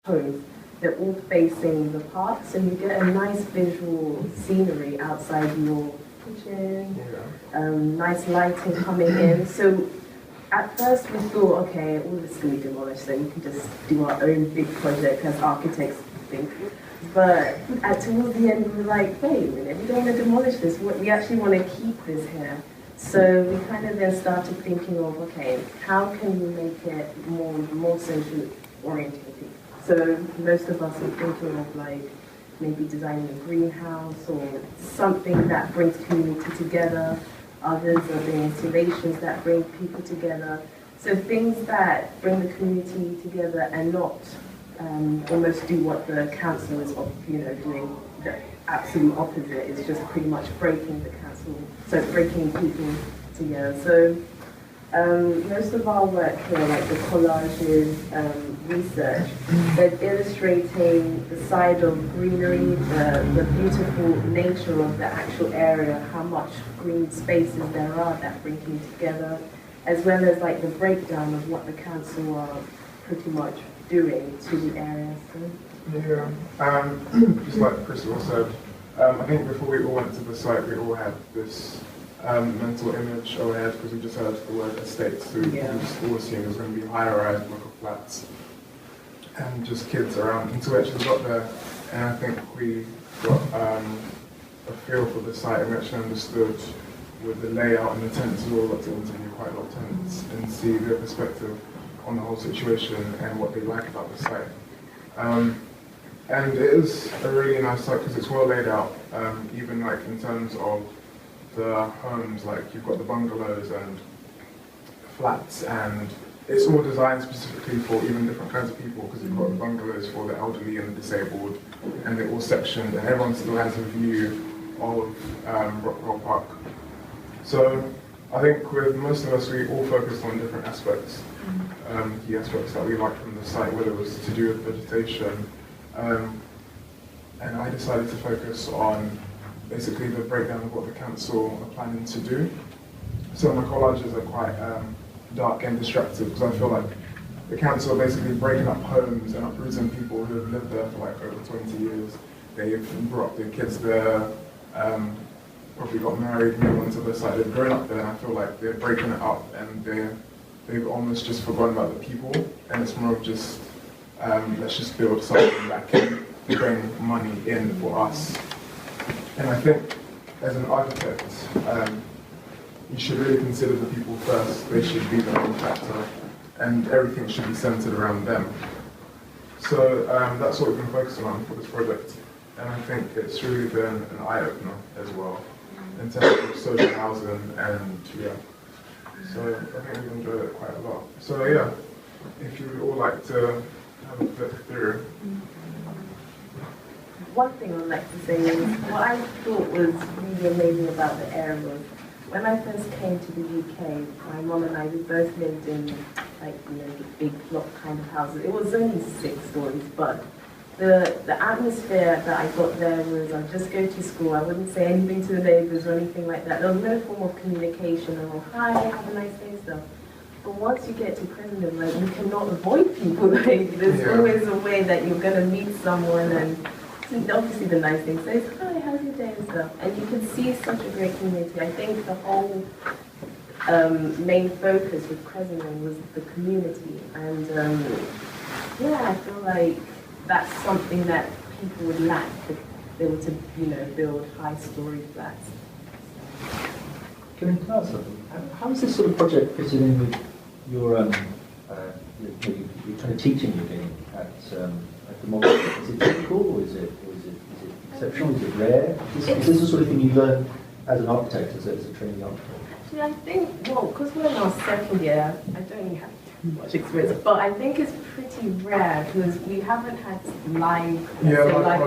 homes, they're all facing the park, so you get a nice visual scenery outside your kitchen, nice lighting coming in. So at first we thought, okay, all this is going to be demolished, so we can just do our own big project as architects think. But towards the end we were like, wait a minute, we don't want to demolish this, we actually want to keep this here. So we kind of then started thinking of, okay, how can we make it more socially oriented? So most of us are thinking of like maybe designing a greenhouse or something that brings community together. Others are doing installations that bring people together. So things that bring the community together and not almost do what the council is, doing. The absolute opposite is just pretty much breaking the council, so breaking people together. So most of our work here, like the collages, research, they're illustrating the side of greenery, the beautiful nature of the actual area, how much green spaces there are that bring people together, as well as like the breakdown of what the council are pretty much doing to the area. So. Yeah, just like Crystal said, I think before we all went to the site, we all had this mental image overhead because we just heard the word estate, so we just all assumed it was going to be high-rise block of flats and just kids around until we actually got there, and I think we got a feel for the site and we actually understood with the layout and the tenants as well, got to interview quite a lot of tenants and see their perspective on the whole situation and what they like about the site. And it is a really nice site because it's well laid out, even like in terms of the homes, like you've got the bungalows and flats, and it's all designed specifically for even different kinds of people because you've got the bungalows for the elderly and the disabled, and they're all sectioned, and everyone still has a view of Rockwell Park. So I think with most of us, we all focused on different aspects, key aspects that we liked from the site, whether it was to do with vegetation, and I decided to focus on basically the breakdown of what the council are planning to do. So my collages are quite dark and distracted because I feel like the council are basically breaking up homes and uprooting people who have lived there for like over 20 years. They've brought up their kids there, probably got married, moved on to the site, they've grown up there, and I feel like they're breaking it up and they've almost just forgotten about the people, and it's more of just let's just build something that can bring money in for us. And I think as an architect, you should really consider the people first. They should be the main factor, and everything should be centered around them. So that's what we've been focusing on for this project, and I think it's really been an eye-opener as well in terms of social housing, and so I think we've enjoyed it quite a lot. So yeah, if you would all like to have a flick through. One thing I'd like to say is what I thought was really amazing about the area was when I first came to the UK, my mom and I, we both lived in the big block kind of houses. It was only 6 stories, but the atmosphere that I got there was I'd just go to school, I wouldn't say anything to the neighbours or anything like that. There was no form of communication or hi, have a nice day stuff. But once you get to Cressingham, you cannot avoid people. There's always a way that you're going to meet someone, and obviously the nice thing says, hi, how's your day and stuff. And you can see such a great community. I think the whole main focus with Cressingham was the community. And I feel like that's something that people would lack if they were to, build high-story flats. Can I ask something? How is this sort of project fitted in with your your kind of teaching you're doing at the model? Is it typical, or is it exceptional? Is it rare? Is this the sort of thing you learn as an architect, as a trainee architect? Actually, I think, because we're in our second year, I don't really have too much experience, but I think it's pretty rare because we haven't had live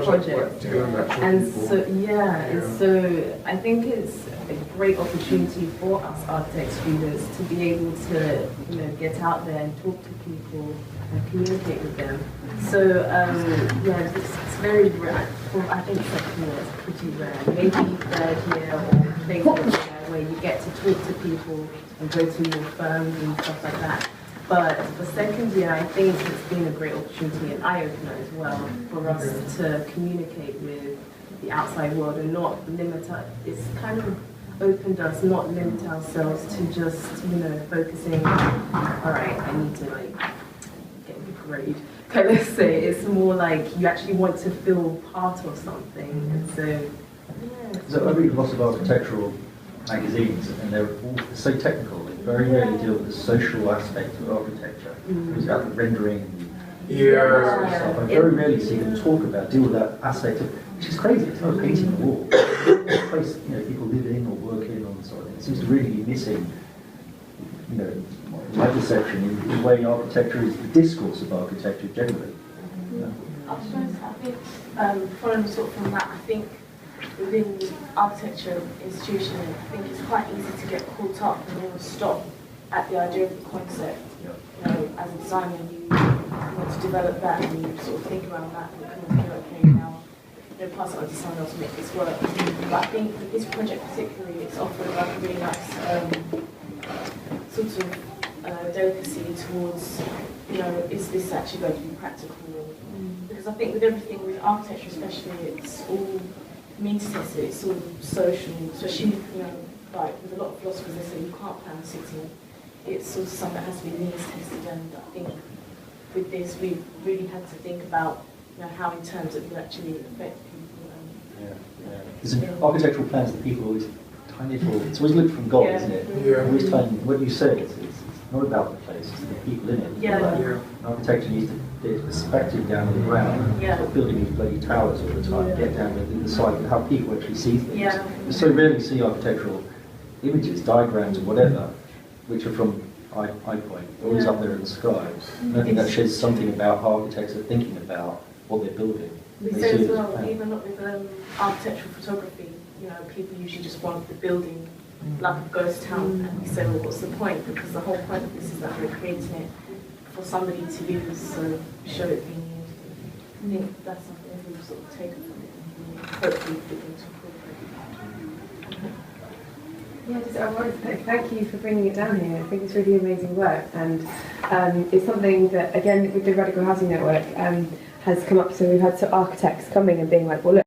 projects. And so I think it's a great opportunity for us architect students to be able to, get out there and talk to people and communicate with them. So it's very rare. I think second year is pretty rare. Maybe third year or things like that, where you get to talk to people and go to your firms and stuff like that. But for second year, I think it's been a great opportunity and eye-opener as well for us to communicate with the outside world and not limit us. It's kind of opened us, not limit ourselves to just, focusing, all right, I need to like get a good grade. Kind of say it's more like you actually want to feel part of something, and so yeah. So I read lots of architectural magazines, and they're all so technical. They very rarely deal with the social aspect of architecture. It's about the rendering. Yeah. Stuff. I very rarely see them deal with that aspect of, which is crazy. It's not painting the wall. It's a place people live in or work in on sort of. It seems to really be missing. My perception in the way architecture is the discourse of architecture generally. I think, following sort of from that, I think within the architecture institution, I think it's quite easy to get caught up and then stop at the idea of the concept. As a designer, you want to develop that and you sort of think around that and kind of feel okay now, pass it on to someone else to make this work. But I think with this project particularly, it's offered like a really nice sort of delicacy towards, is this actually going to be practical? Because I think with everything, with architecture especially, it's all means tested, it's all social, especially, like with a lot of philosophers, they say you can't plan a city. It's sort of something that has to be means tested, and I think with this, we really had to think about, how in terms it will actually affect people. Because architectural plans that people always tiny little, it's always looked from God, isn't it? Yeah. Always tiny, what you said, it's not about the place, it's the people in it. Yeah. Architecture needs to get its perspective down on the ground. Yeah. Stop building these bloody towers all the time, get down to the side and how people actually see things. Yeah. You so rarely see architectural images, diagrams, or whatever, which are from eye point, always up there in the sky. And I think that shows something about how architects are thinking about what they're building. We They say see as it well, plan. even with architectural photography, people usually just want the building like a ghost town, and we say, well, what's the point? Because the whole point of this is that we're creating it for somebody to use, so show it being used. I think that's something that we've sort of taken from it and hopefully put into incorporate. Yeah, just, I wanted to thank you for bringing it down here. I think it's really amazing work, and it's something that, again, with the Radical Housing Network, has come up. So we've had some architects coming and being like, well, look,